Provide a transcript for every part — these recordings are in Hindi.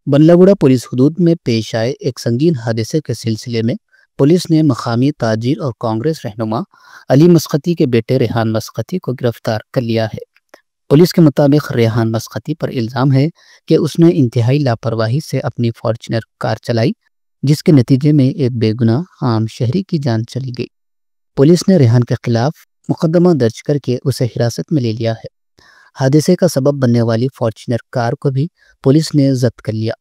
बल्लागुड़ा पुलिस हदूद में पेश आए एक संगीन हादसे के सिलसिले में पुलिस ने मकामी ताजिर और कांग्रेस रहनुमा अली मस्कती के बेटे रेहान मस्कती को गिरफ्तार कर लिया है। पुलिस के मुताबिक रेहान मस्कती पर इल्ज़ाम है कि उसने इंतहाई लापरवाही से अपनी फॉर्च्यूनर कार चलाई, जिसके नतीजे में एक बेगुनाह आम शहरी की जान चली गई। पुलिस ने रेहान के खिलाफ मुकदमा दर्ज करके उसे हिरासत में ले लिया है। हादसे का सबब बनने वाली फॉर्च्यूनर कार को भी पुलिस ने जब्त कर लिया।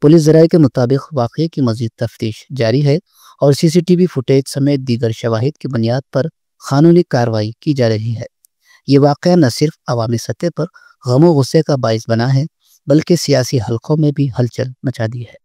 पुलिस ज़राए के मुताबिक वाक़ये की मज़ीद तफ्तीश जारी है और CCTV फुटेज समेत दीगर शवाहिद की बुनियाद पर कानूनी कार्रवाई की जा रही है। ये वाक़या न सिर्फ अवामी सतह पर गम व गुस्से का बाइस बना है, बल्कि सियासी हलकों में भी हलचल मचा दी है।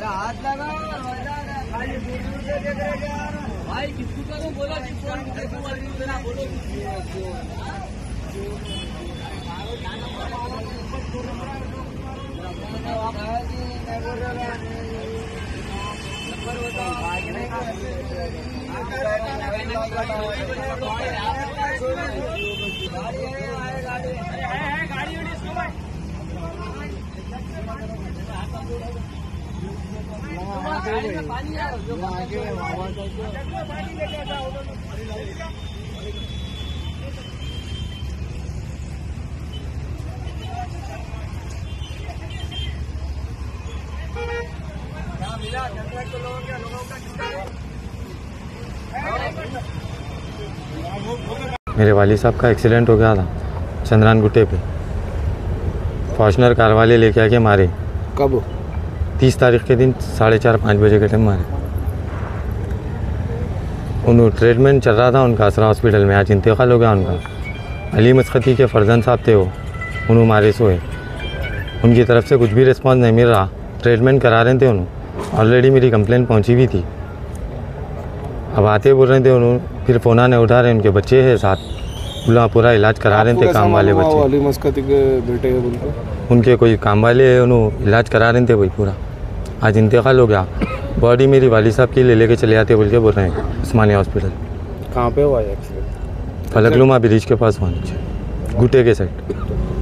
हाथ लगा खाली दूर से देख रहे यार भाई, किसको करो बोला किसको बोलो मेरे वाली साहब का एक्सीडेंट हो गया था चंद्रान गुट्टे पे। फॉर्च्यूनर कार वाले लेके आके मारे। कब? 30 तारीख के दिन 4:30-5 बजे के टाइम मारे। उन ट्रीटमेंट चल रहा था उनका असरा हॉस्पिटल में, आज इंतकाल हो गया उनका। अली मस्कती के फर्जन साहब थे वो, उन्होंने मारे सोए। उनकी तरफ से कुछ भी रिस्पॉन्स नहीं मिल रहा। ट्रीटमेंट करा रहे थे उन्होंने, ऑलरेडी मेरी कंप्लेंट पहुंची भी थी। अब आते बोल रहे थे उन्होंने, फिर फ़ोन ने उठा रहे, उनके बच्चे हैं साथ, पूरा इलाज करा रहे थे। काम वाले बच्चे अली मस्कती के बेटे हैं बोलते, उनके कोई काम वाले हैं, उन्होंने इलाज करा रहे थे वही पूरा। आज इंतकाल हो गया। बॉडी मेरी वाली साहब की लेके चले आते बोल के बोल रहे हैं उस्मानिया हॉस्पिटल। कहाँ पे हुआ एक्सीडेंट? फलकनुमा ब्रिज के पास हुआ, नीचे गुटे के साइड।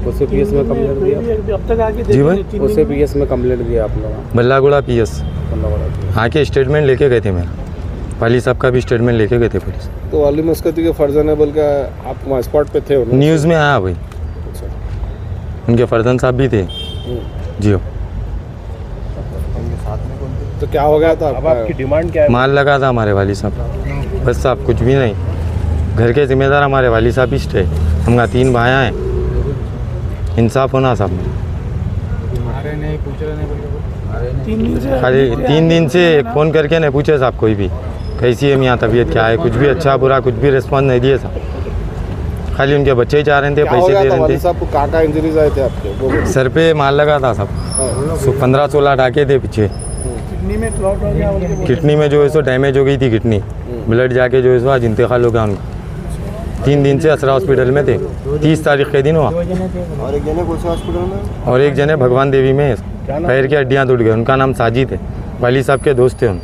उसे PS में कंप्लेंट दिया? जी भाई, उसे PS में कंप्लेंट दिया आप लोग? बल्लागुड़ा PS आके स्टेटमेंट लेके गए थे। मेरा वाली साहब का भी स्टेटमेंट लेके गए थे पुलिस। तो अली मस्कती के फर्जन है बोल के आप वहाँ स्पॉट पे थे? न्यूज़ में आया भाई। अच्छा, उनके फर्जन साहब भी थे जी। तो क्या हो गया था? अब आपकी डिमांड क्या है? माल लगा था हमारे वाली साहब, बस साहब कुछ भी नहीं। घर के जिम्मेदार हमारे वाली साहब इष्ट है। हम 3 भाइयाँ हैं, इंसाफ होना साहब। खाली 3 दिन से फ़ोन करके नहीं पूछे साहब कोई भी, कैसी है मियाँ तबीयत, क्या है, कुछ भी अच्छा बुरा कुछ भी रिस्पॉन्स नहीं दिए साहब। खाली उनके बच्चे ही चाह रहे थे, पैसे दे रहे थे। साहब को क्या इंजरीज आए थे आपके? सर पे माल लगा था साहब, 15-16 टाके थे पीछे। किडनी में जो है सो डैमेज हो गई थी किडनी, ब्लड जाके जो है सो आज इंतकाल हो गया उनका। 3 दिन से असरा हॉस्पिटल में थे। 30 तारीख के दिन हुआ। और एक जने कौन से हॉस्पिटल में? और एक जने भगवान देवी में, पैर की हड्डियाँ टूट गई। उनका नाम साजिद है, वाली साहब के दोस्त थे। उन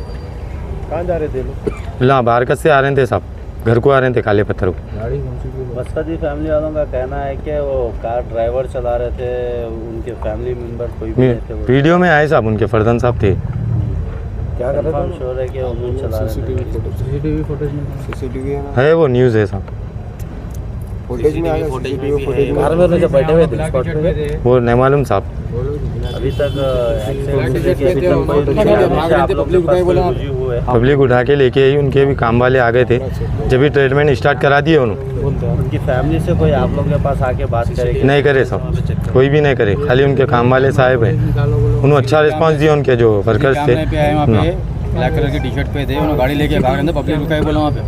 कहाँ जा रहे थे लोग? ला बारकत से आ रहे थे साहब, घर को आ रहे थे काले पत्थर को। मस्कती फैमिली वालों का कहना है कि वो कार ड्राइवर चला रहे थे, उनके फैमिली मेंबर कोई भी नहीं थे। वीडियो में आए साहब, उनके फर्जन साहब थे। क्या कर रहे थे? श्योर है कि वो चला रहे थे। CCTV है वो न्यूज़ है साहब। फुटेज में आया? CCTV फुटेज में? कार में जब बैठे हुए थे स्पॉट पे, वो नहीं मालूम साहब। अभी तक पब्लिक उठा के लेके आई, उनके भी काम वाले आ गए थे। जब भी ट्रीटमेंट स्टार्ट करा दिए उन्होंने। उनकी फैमिली से कोई आप लोग के पास आके बात करेगी? नहीं करे सब, कोई भी नहीं करे। खाली उनके काम वाले साहब है, उन्होंने अच्छा रिस्पांस दिया। उनके जो वर्कर्स थे ब्लैक कलर की टी-शर्ट पे थे, उन्होंने गाड़ी लेके भाग रहे थे, पब्लिक रुका है बोला वहाँ पे।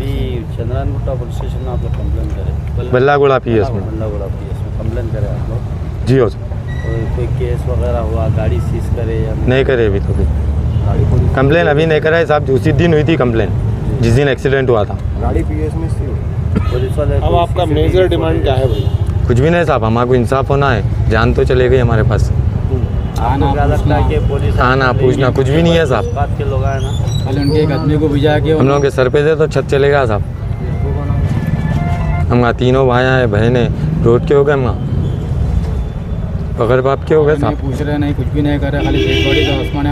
अभी चंद्रानगुट्टा पुलिस स्टेशन में आप लोग कंप्लेन करें, बल्लागुड़ा PS में। बल्लागुड़ा PS में कंप्लेन करें आप लोग। जी हो कोई केस वगैरह हुआ, गाड़ी सीज करे या नहीं करे अभी तो भी कंप्लेन अभी नहीं करा है साहब। उसी दिन हुई थी कंप्लेन जिस दिन एक्सीडेंट हुआ था। गाड़ी PS में थी। पुलिस वाले अब आपका मेजर डिमांड क्या है भाई? कुछ भी नहीं साहब, हमारे को इंसाफ होना है। जान तो चले गई हमारे पास। आपको क्या लगता है कि पुलिस आना पूछना कुछ भी नहीं है साहब। बात के लोग आए ना, कल उनके एक आदमी को भिजा के हम लोगों के सर पे से तो छत चलेगा साहब। हम तीनों भाई हैं बहनें रोड के हो गए, हम पकड़ बाप के हो गए साहब। पूछ रहे नहीं, कुछ भी नहीं कर रहे, खाली डेड बॉडी का आसमान